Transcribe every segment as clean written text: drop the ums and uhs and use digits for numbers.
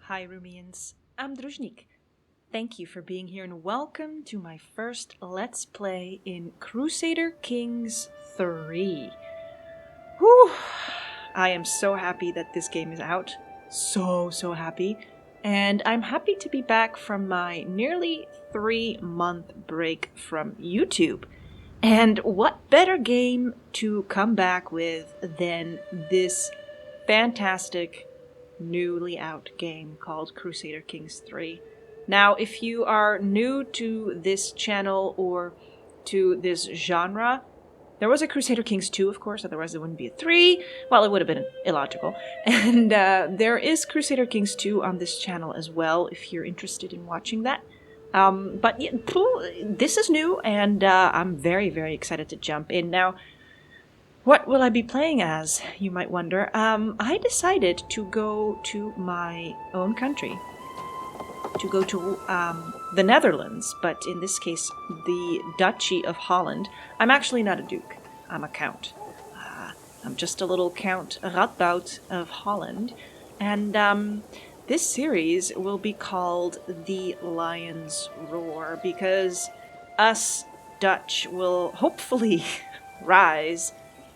Hi Rumians, I'm Druzhnik. Thank you for being here and welcome to my first Let's Play in Crusader Kings 3. Whew! I am so happy that this game is out. So happy. And I'm happy to be back from my nearly 3-month break from YouTube. And what better game to come back with than this fantastic newly out game called Crusader Kings 3. Now, if you are new to this channel or to this genre, there was a Crusader Kings 2, of course, otherwise there wouldn't be a 3. Well, it would have been illogical. And there is Crusader Kings 2 on this channel as well, if you're interested in watching that. But yeah, this is new, and I'm very excited to jump in. Now, what will I be playing as, you might wonder? I decided to go to my own country, to go to the Netherlands, but in this case, the Duchy of Holland. I'm actually not a duke, I'm a count. I'm just a little Count Radboud of Holland, and this series will be called The Lion's Roar, because us Dutch will hopefully rise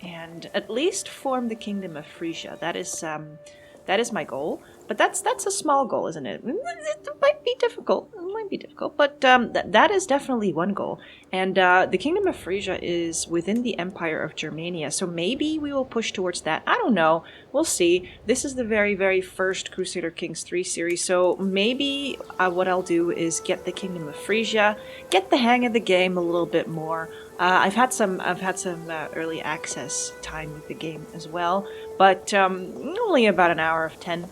and at least form the Kingdom of Frisia. That is my goal. But that's a small goal, isn't it? It might be difficult. But that is definitely one goal. And the Kingdom of Frisia is within the Empire of Germania, so maybe we will push towards that. I don't know. We'll see. This is the very first Crusader Kings 3 series, so maybe what I'll do is get the Kingdom of Frisia, get the hang of the game a little bit more. I've had some early access time with the game as well, but only about an hour of 10.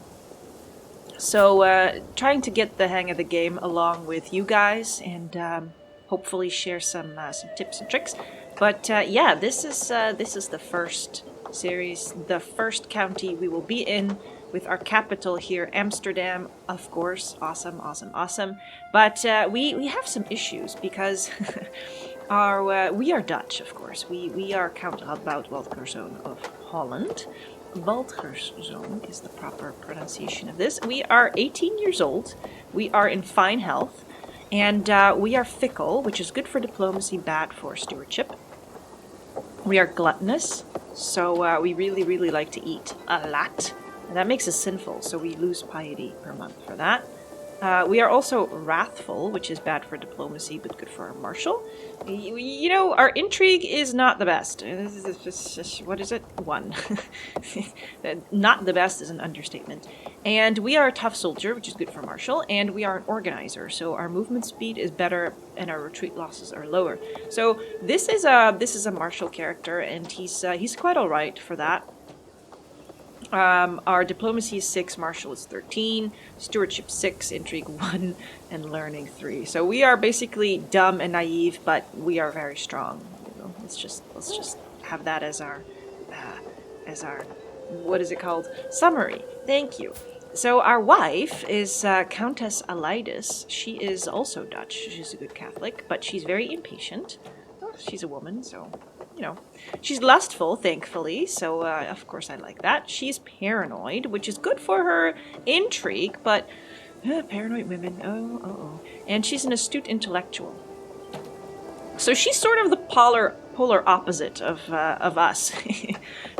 So trying to get the hang of the game along with you guys, and hopefully share some tips and tricks. But yeah, this is the first series, the first county we will be in, with our capital here, Amsterdam, of course. Awesome. But we have some issues because we are Dutch, of course. We are Count Radboud Waldgerszoon of Holland. Waldgerszoon is the proper pronunciation of this. We are 18 years old. We are in fine health, and we are fickle, which is good for diplomacy, bad for stewardship. We are gluttonous, so we really like to eat a lot. And that makes us sinful, so we lose piety per month for that. We are also wrathful, which is bad for diplomacy, but good for our martial. You know, our intrigue is not the best. What is it? 1. Not the best is an understatement. And we are a tough soldier, which is good for martial, and we are an organizer, so our movement speed is better and our retreat losses are lower. So this is a martial character, and he's quite alright for that. Our diplomacy is 6, martial is 13, stewardship 6, intrigue 1, and learning 3. So we are basically dumb and naive, but we are very strong. You know, let's just have that as our what is it called? Summary. Thank you. So our wife is Countess Aleidis. She is also Dutch. She's a good Catholic, but she's very impatient. Well, she's a woman, so you know, she's lustful, thankfully, so of course I like that. She's paranoid, which is good for her intrigue, but paranoid women, oh. And she's an astute intellectual. So she's sort of the polar opposite of us.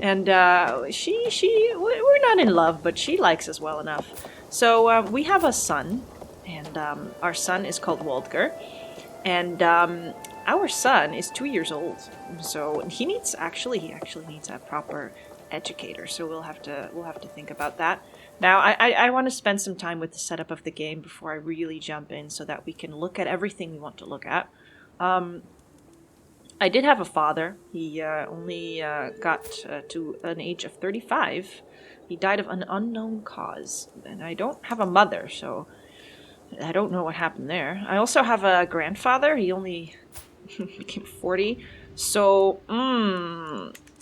And we're not in love, but she likes us well enough. So we have a son, and our son is called Waldger, and our son is 2 years old, so he actually needs a proper educator. So we'll have to think about that. Now, I want to spend some time with the setup of the game before I really jump in, so that we can look at everything we want to look at. I did have a father. He only got to an age of 35. He died of an unknown cause, and I don't have a mother, so I don't know what happened there. I also have a grandfather. He only became 40, so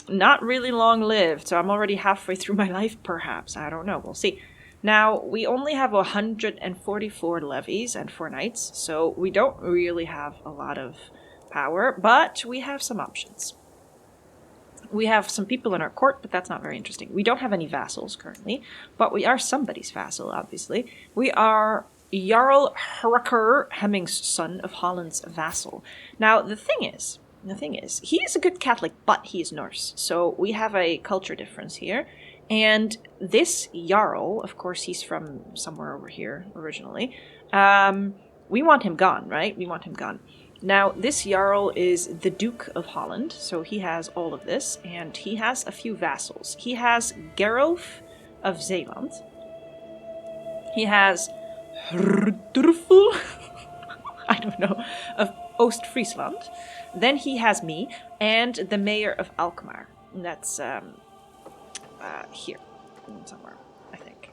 not really long lived. So I'm already halfway through my life, perhaps. I don't know. We'll see. Now, we only have 144 levies and 4 knights, so we don't really have a lot of power, but we have some options. We have some people in our court, but that's not very interesting. We don't have any vassals currently, but we are somebody's vassal, obviously. We are Jarl Hrucker, Hemming's son of Holland's vassal. Now, the thing is, he is a good Catholic, but he is Norse. So we have a culture difference here. And this Jarl, of course, he's from somewhere over here originally. We want him gone, right? We want him gone. Now, this Jarl is the Duke of Holland, so he has all of this, and he has a few vassals. He has Gerolf of Zeeland. He has Hrudrful, I don't know, of Oost-Friesland. Then he has me, and the mayor of Alkmaar. And that's here, somewhere, I think.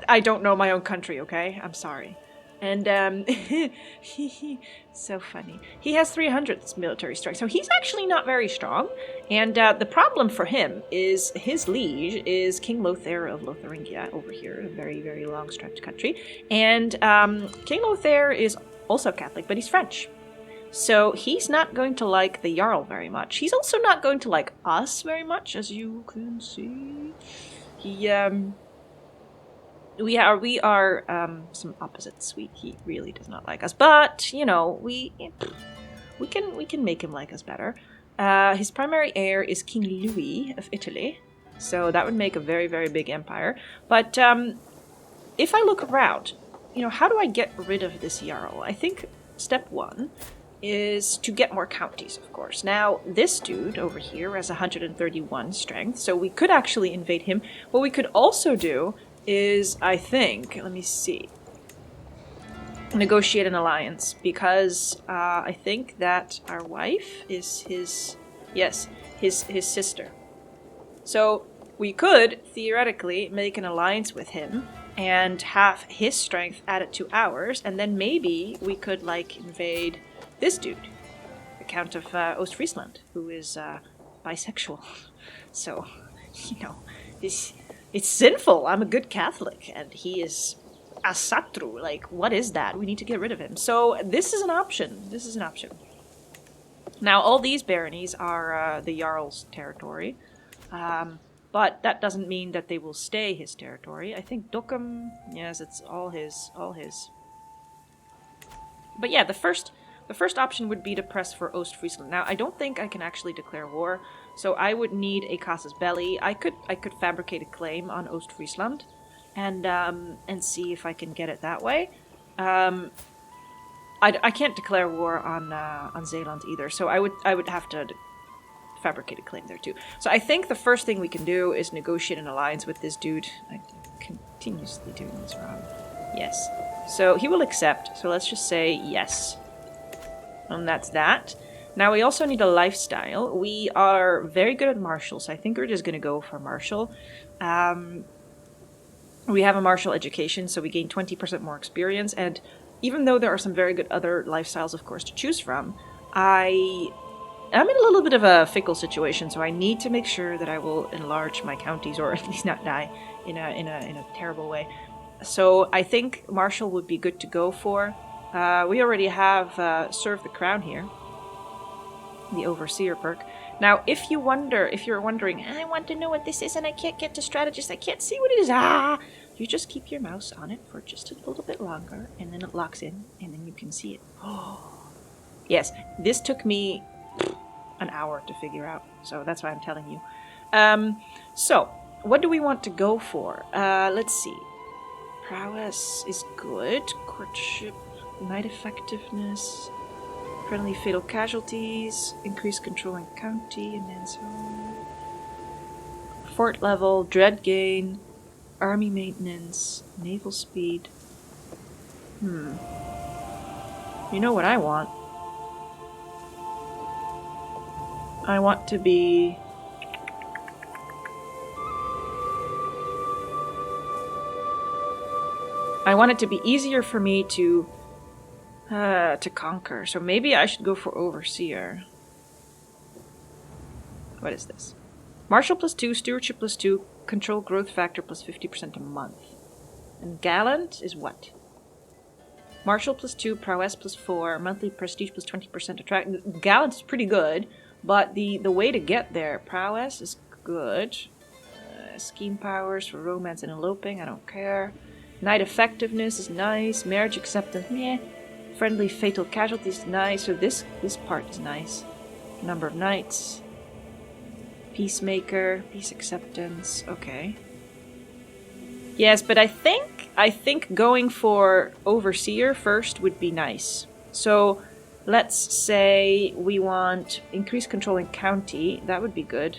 I don't know my own country, okay? I'm sorry. And, so funny. He has 300 military strength, so he's actually not very strong. And the problem for him is his liege is King Lothair of Lotharingia over here, a very, very long stretched country. And King Lothair is also Catholic, but he's French. So he's not going to like the Jarl very much. He's also not going to like us very much, as you can see. We are some opposites. He really does not like us, but you know we can make him like us better. His primary heir is King Louis of Italy, so that would make a very, very big empire. But if I look around, how do I get rid of this Jarl? I think step one is to get more counties, of course. Now, this dude over here has 131 strength, so we could actually invade him. What we could also do is, I think, let me see, negotiate an alliance, because I think that our wife is his sister. So we could theoretically make an alliance with him and have his strength added to ours, and then maybe we could invade this dude, the Count of Ostfriesland, who is bisexual. So, it's sinful. I'm a good Catholic, and he is a Satru. What is that? We need to get rid of him. So this is an option. Now, all these baronies are the Jarl's territory, but that doesn't mean that they will stay his territory. I think Dokkum, yes, it's all his. But yeah, the first option would be to press for Ostfriesland. Now, I don't think I can actually declare war. So I would need a casus belli. I could fabricate a claim on Ostfriesland, and see if I can get it that way. I can't declare war on Zeeland either. So I would have to fabricate a claim there too. So I think the first thing we can do is negotiate an alliance with this dude. I'm continuously doing this wrong. Yes. So he will accept. So let's just say yes, and that's that. Now, we also need a lifestyle. We are very good at martial, so I think we're just going to go for martial. We have a martial education, so we gain 20% more experience, and even though there are some very good other lifestyles, of course, to choose from, I'm in a little bit of a fickle situation, so I need to make sure that I will enlarge my counties, or at least not die in a terrible way. So I think martial would be good to go for. We already have Serve the Crown here, the Overseer perk. Now, if you're wondering, I want to know what this is and I can't get to strategist, I can't see what it is, you just keep your mouse on it for just a little bit longer, and then it locks in, and then you can see it. Yes, this took me an hour to figure out, so that's why I'm telling you. So, what do we want to go for? Let's see. Prowess is good. Courtship, knight effectiveness, friendly fatal casualties, increased control in county, and then so on. Fort level, dread gain, army maintenance, naval speed. You know what I want? I want to be... I want it to be easier for me to conquer. So maybe I should go for Overseer. What is this? Martial +2, Stewardship +2, Control Growth Factor +50% a month. And Gallant is what? Martial +2, Prowess +4, Monthly Prestige +20% attract. Gallant is pretty good. But the way to get there, prowess is good. Scheme powers for romance and eloping, I don't care. Knight effectiveness is nice. Marriage acceptance, meh. Friendly fatal casualties, nice. So this part is nice. Number of knights. Peacemaker, peace acceptance, okay. Yes, but I think going for overseer first would be nice. So let's say we want increased control in county. That would be good.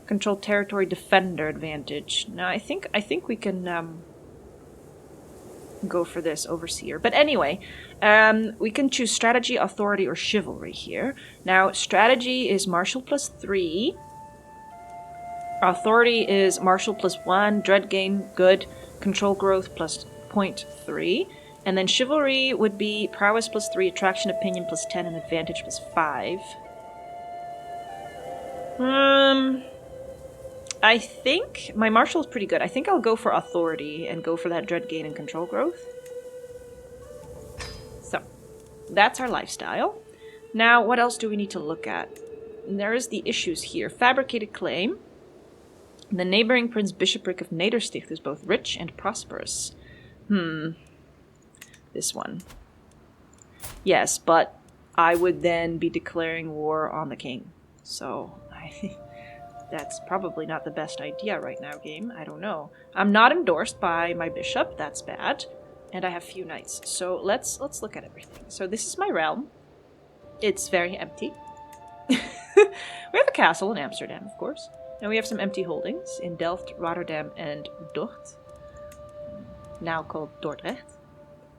Control territory defender advantage. Now I think we can go for this overseer. But anyway, we can choose strategy, authority, or chivalry here. Now strategy is martial +3. Authority is martial +1. Dread gain, good. Control growth +0.3. And then chivalry would be prowess +3, attraction opinion +10, and advantage +5. I think my martial is pretty good. I think I'll go for authority and go for that dread gain and control growth. So, that's our lifestyle. Now, what else do we need to look at? There is the issues here. Fabricated claim. The neighboring Prince Bishopric of Nedersticht is both rich and prosperous. This one. Yes, but I would then be declaring war on the king. So, that's probably not the best idea right now, game. I don't know. I'm not endorsed by my bishop. That's bad. And I have few knights. So let's look at everything. So this is my realm. It's very empty. We have a castle in Amsterdam, of course. And we have some empty holdings in Delft, Rotterdam, and Dort. Now called Dordrecht.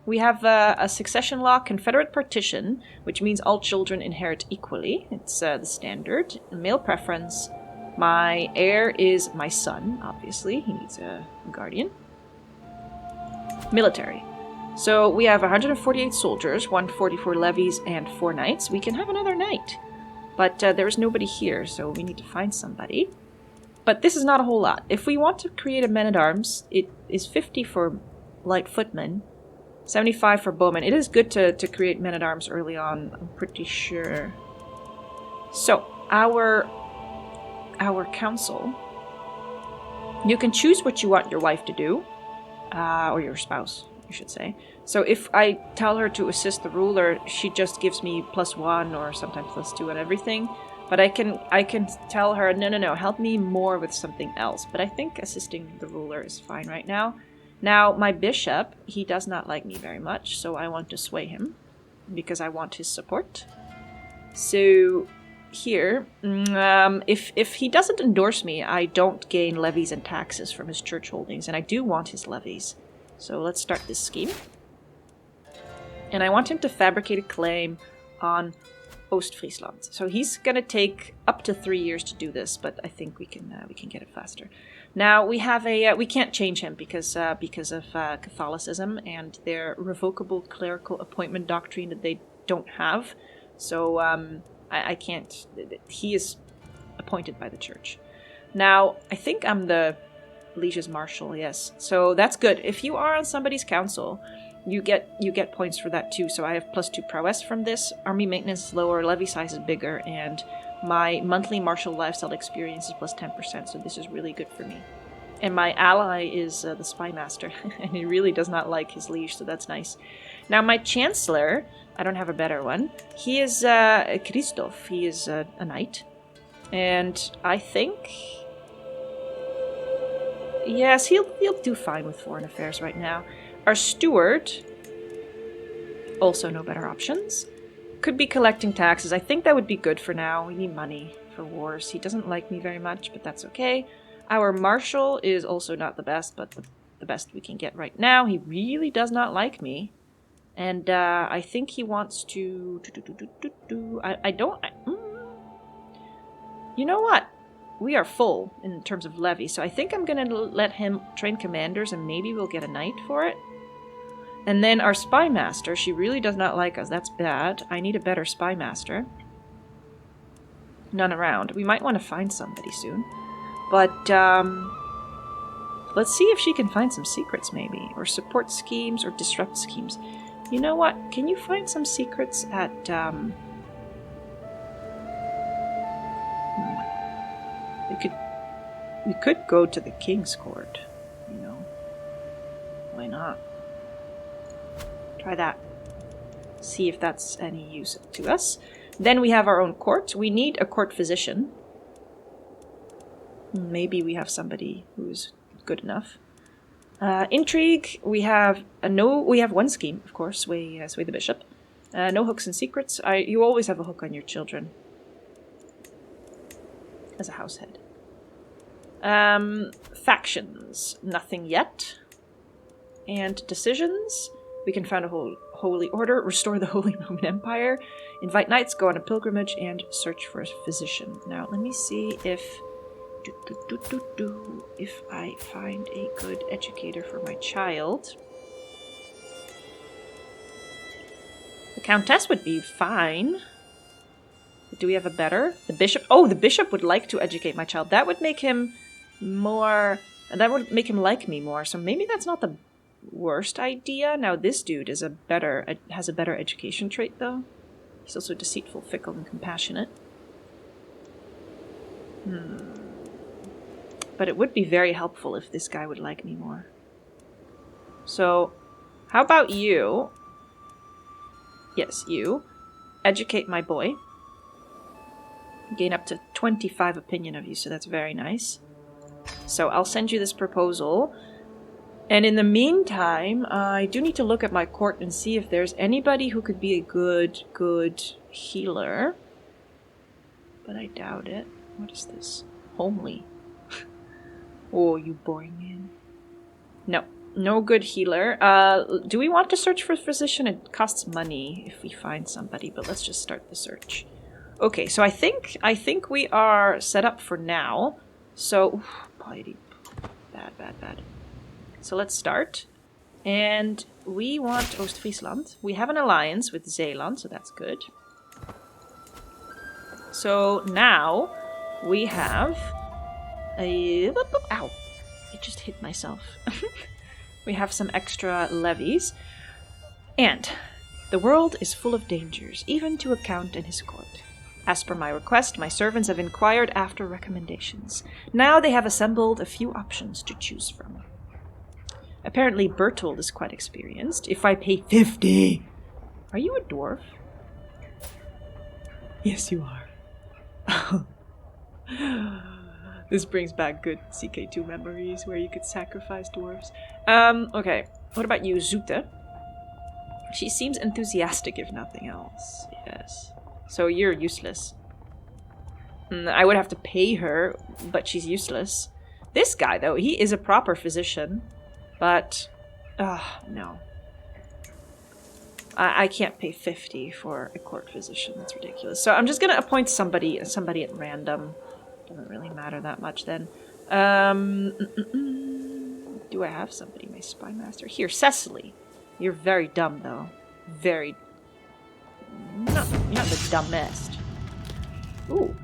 We have a succession law, confederate partition, which means all children inherit equally. It's the standard. Male preference. My heir is my son, obviously. He needs a guardian. Military. So we have 148 soldiers, 144 levies, and 4 knights. We can have another knight. But there is nobody here, so we need to find somebody. But this is not a whole lot. If we want to create a men-at-arms, it is 50 for light footmen, 75 for bowmen. It is good to create men-at-arms early on, I'm pretty sure. So, our council. You can choose what you want your wife to do, or your spouse, you should say. So if I tell her to assist the ruler, she just gives me +1 or sometimes +2 on everything. But I can tell her, no, help me more with something else. But I think assisting the ruler is fine right now. Now, my bishop, he does not like me very much, so I want to sway him because I want his support. So here, if he doesn't endorse me, I don't gain levies and taxes from his church holdings, and I do want his levies. So let's start this scheme. And I want him to fabricate a claim on Ostfriesland. So he's going to take up to 3 years to do this, but I think we can get it faster. Now we have we can't change him because of Catholicism and their revocable clerical appointment doctrine that they don't have. So I can't. He is appointed by the church. Now I think I'm the liege's marshal. Yes, so that's good. If you are on somebody's council, you get points for that too. So I have +2 prowess from this. Army maintenance is lower, levy size is bigger, and my monthly martial lifestyle experience is +10%. So this is really good for me. And my ally is the spy master, and he really does not like his liege, so that's nice. Now my chancellor, I don't have a better one. He is Christoph. He is a knight, and I think yes, he'll do fine with foreign affairs right now. Our steward, also no better options. Could be collecting taxes. I think that would be good for now. We need money for wars. He doesn't like me very much, but that's okay. Our marshal is also not the best, but the best we can get right now. He really does not like me. And I think he wants to... You know what? We are full in terms of levy, so I think I'm going to let him train commanders, and maybe we'll get a knight for it. And then our spy master, she really does not like us. That's bad. I need a better spy master. None around. We might want to find somebody soon. But let's see if she can find some secrets maybe. Or support schemes or disrupt schemes. You know what? Can you find some secrets at We could go to the king's court, you know. Why not? Try that. See if that's any use to us. Then we have our own court. We need a court physician. Maybe we have somebody who's good enough. Intrigue, we have one scheme, of course, sway the bishop. No hooks and secrets. You always have a hook on your children. As a house head. Factions, nothing yet. And decisions, we can found a holy order, restore the Holy Roman Empire, invite knights, go on a pilgrimage, and search for a physician. Now, let me see if I find a good educator for my child. The Countess would be fine. But do we have a better? The bishop? Oh, the bishop would like to educate my child. That would make him more... That would make him like me more. So maybe that's not the worst idea. Now this dude has a better education trait, though. He's also deceitful, fickle, and compassionate. But it would be very helpful if this guy would like me more. So, how about you? Yes, you. Educate my boy. Gain up to 25 opinion of you, so that's very nice. So I'll send you this proposal. And in the meantime, I do need to look at my court and see if there's anybody who could be a good healer. But I doubt it. What is this? Homely. Oh, you boring man. No good healer. Do we want to search for a physician? It costs money if we find somebody, but let's just start the search. Okay, so I think we are set up for now. So, piety. Bad. So let's start. And we want Ostfriesland. We have an alliance with Zeeland, so that's good. So now we have a... Ow! I just hit myself. We have some extra levies. And the world is full of dangers, even to a count and his court. As per my request, my servants have inquired after recommendations. Now they have assembled a few options to choose from. Apparently Bertold is quite experienced. If I pay 50... Are you a dwarf? Yes, you are. This brings back good CK2 memories where you could sacrifice dwarves. Okay. What about you, Zoete? She seems enthusiastic, if nothing else. Yes. So you're useless. I would have to pay her, but she's useless. This guy, though, he is a proper physician. But, no. I can't pay 50 for a court physician. That's ridiculous. So I'm just going to appoint somebody at random. Doesn't really matter that much then. Do I have somebody? My spy master. Here, Cecily. You're very dumb, though. Very... You're not the dumbest. Ooh.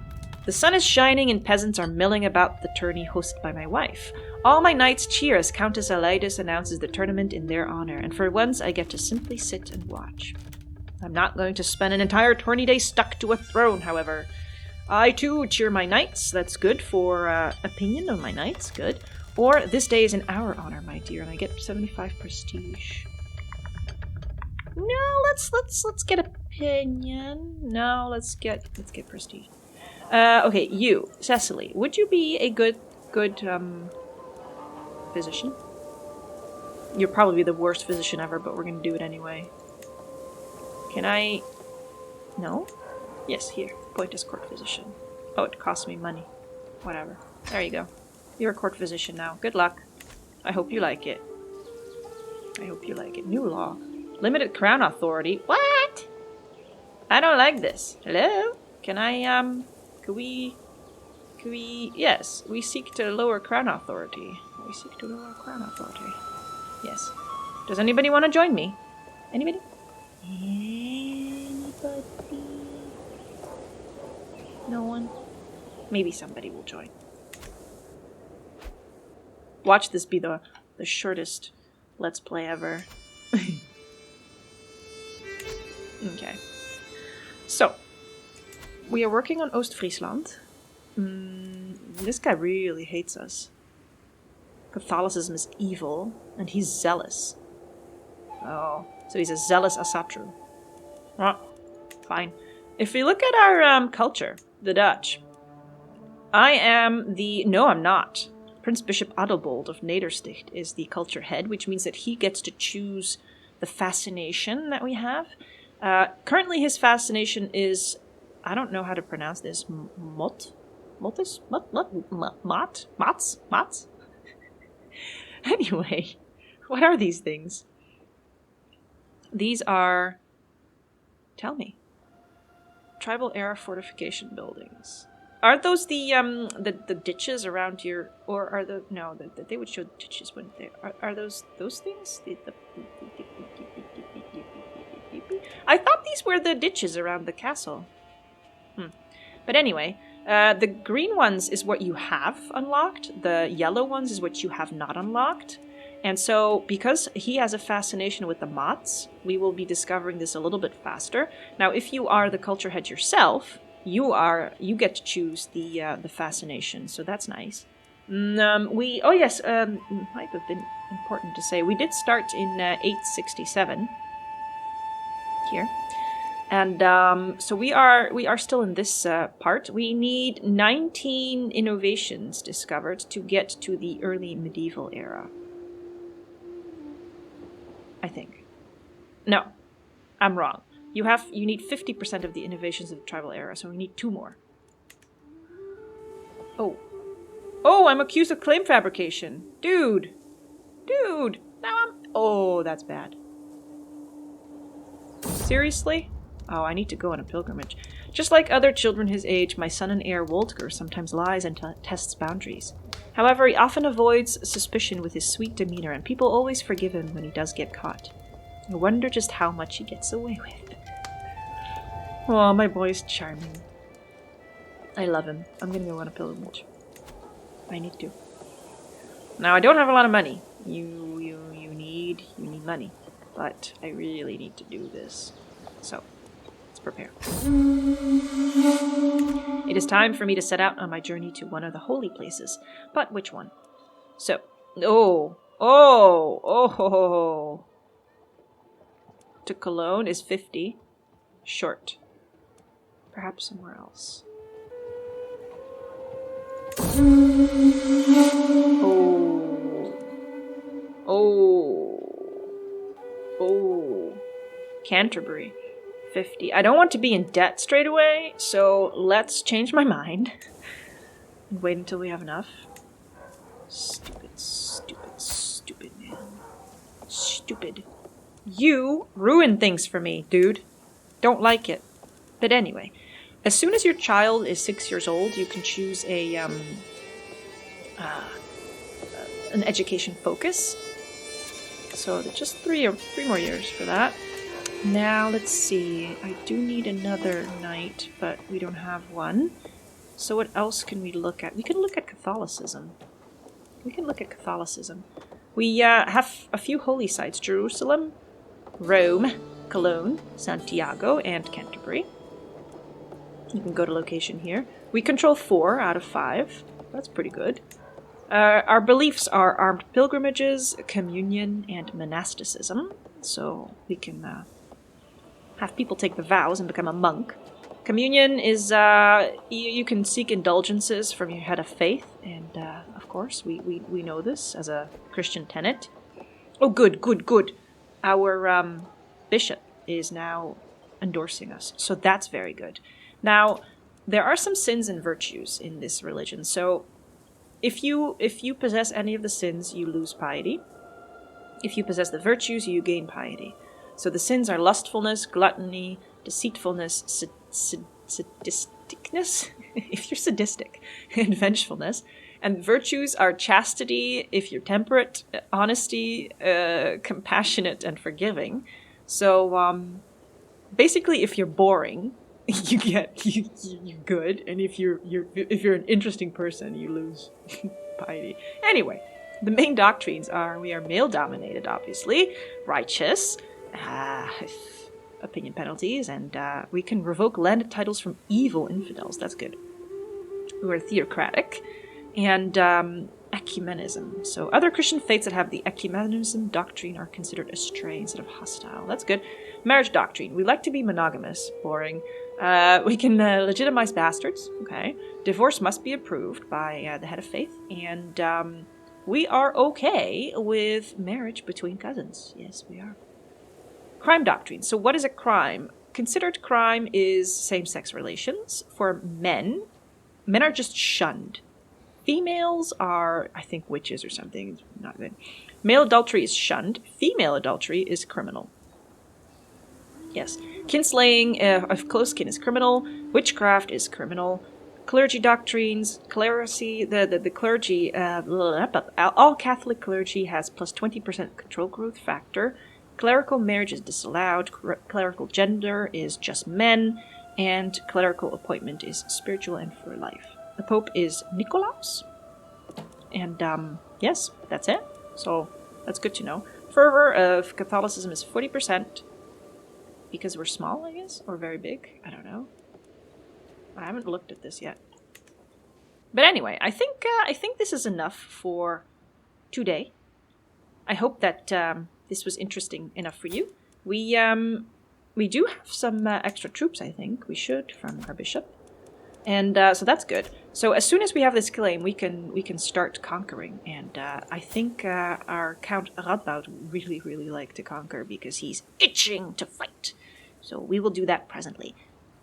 The sun is shining and peasants are milling about the tourney hosted by my wife. All my knights cheer as Countess Aleidis announces the tournament in their honor, and for once I get to simply sit and watch. I'm not going to spend an entire tourney day stuck to a throne, however. I, too, cheer my knights. That's good for opinion of my knights. Good. Or, this day is in our honor, my dear, and I get 75 prestige. No, let's get opinion. No, let's get prestige. Okay, you, Cecily, would you be a good physician? You're probably the worst physician ever, but we're gonna do it anyway. Can I... No? Yes, here. Appoint as court physician. Oh, it costs me money. Whatever. There you go. You're a court physician now. Good luck. I hope you like it. New law. Limited crown authority. What? I don't like this. Hello? Can I, Could we... Yes, we seek to lower crown authority. Yes. Does anybody want to join me? Anybody? No one? Maybe somebody will join. Watch this be the shortest Let's Play ever. Okay. So, we are working on Ostfriesland. This guy really hates us. Catholicism is evil, and he's zealous. Oh, so he's a zealous Asatru. Oh, fine. If we look at our culture, the Dutch, I am the... No, I'm not. Prince Bishop Adelbold of Nedersticht is the culture head, which means that he gets to choose the fascination that we have. Currently, his fascination is... I don't know how to pronounce this. Mot? Motus? Mots? Anyway, what are these things? These are... Tell me. Tribal era fortification buildings. Aren't those the ditches around your... Or are the... No, they would show ditches, wouldn't they? Are those things? I thought these were the ditches around the castle. But anyway, the green ones is what you have unlocked. The yellow ones is what you have not unlocked. And so, because he has a fascination with the mots, we will be discovering this a little bit faster. Now, if you are the culture head yourself, you get to choose the fascination, so that's nice. Might have been important to say, we did start in 867 here. And so we are still in this part. We need 19 innovations discovered to get to the early medieval era. I think. No, I'm wrong. You need 50% of the innovations of the tribal era, so we need 2 more. Oh, I'm accused of claim fabrication. Dude, now I'm... Oh, that's bad. Seriously? Oh, I need to go on a pilgrimage. Just like other children his age, my son and heir Woltger sometimes lies and tests boundaries. However, he often avoids suspicion with his sweet demeanor, and people always forgive him when he does get caught. I wonder just how much he gets away with. Oh, my boy's charming. I love him. I'm gonna go on a pilgrimage. I need to. Now, I don't have a lot of money. You need money. But I really need to do this. So, let's prepare. It is time for me to set out on my journey to one of the holy places. But which one? So, to Cologne is 50. Short. Perhaps somewhere else. Canterbury. 50. I don't want to be in debt straight away, so let's change my mind. And wait until we have enough. Stupid man. Stupid. You ruin things for me, dude. Don't like it. But anyway, as soon as your child is 6 years old, you can choose an education focus. So just three more years for that. Now, let's see. I do need another knight, but we don't have one. So what else can we look at? We can look at Catholicism. We have a few holy sites. Jerusalem, Rome, Cologne, Santiago, and Canterbury. You can go to location here. We control 4 out of 5. That's pretty good. Our beliefs are armed pilgrimages, communion, and monasticism. So we can... have people take the vows and become a monk. Communion is, you can seek indulgences from your head of faith, and, of course, we know this as a Christian tenet. Oh, good. Our, bishop is now endorsing us, so that's very good. Now, there are some sins and virtues in this religion, so if you possess any of the sins, you lose piety. If you possess the virtues, you gain piety. So the sins are lustfulness, gluttony, deceitfulness, sadisticness, if you're sadistic, and vengefulness. And virtues are chastity, if you're temperate, honesty, compassionate, and forgiving. So basically, if you're boring, you're good, and if you're an interesting person, you lose piety. Anyway, the main doctrines are: we are male-dominated, obviously, righteous. Opinion penalties, and we can revoke landed titles from evil infidels. That's good. who are theocratic, and ecumenism. So other Christian faiths that have the ecumenism doctrine are considered astray instead of hostile. That's good. Marriage doctrine. We like to be monogamous. Boring. We can legitimize bastards. Okay. Divorce must be approved by the head of faith. And we are okay with marriage between cousins. Yes, we are. Crime doctrine. So what is a crime? Considered crime is same-sex relations. For men, men are just shunned. Females are, I think, witches or something. It's not good. Male adultery is shunned. Female adultery is criminal. Yes. Kinslaying of close kin is criminal. Witchcraft is criminal. Clergy doctrines, clerisy, the clergy, all Catholic clergy has plus 20% control growth factor. Clerical marriage is disallowed. Clerical gender is just men. And clerical appointment is spiritual and for life. The Pope is Nicolaus. And yes, that's it. So that's good to know. Fervor of Catholicism is 40%. Because we're small, I guess? Or very big? I don't know. I haven't looked at this yet. But anyway, I think this is enough for today. I hope that this was interesting enough for you. We do have some extra troops, I think. We should, from our bishop. And so that's good. So as soon as we have this claim, we can start conquering. And I think our Count Radboud would really, really like to conquer because he's itching to fight. So we will do that presently.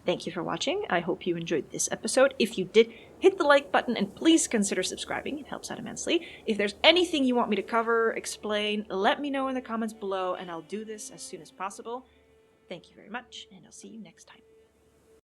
Thank you for watching. I hope you enjoyed this episode. If you did, hit the like button and please consider subscribing. It helps out immensely. If there's anything you want me to cover, explain, let me know in the comments below and I'll do this as soon as possible. Thank you very much and I'll see you next time.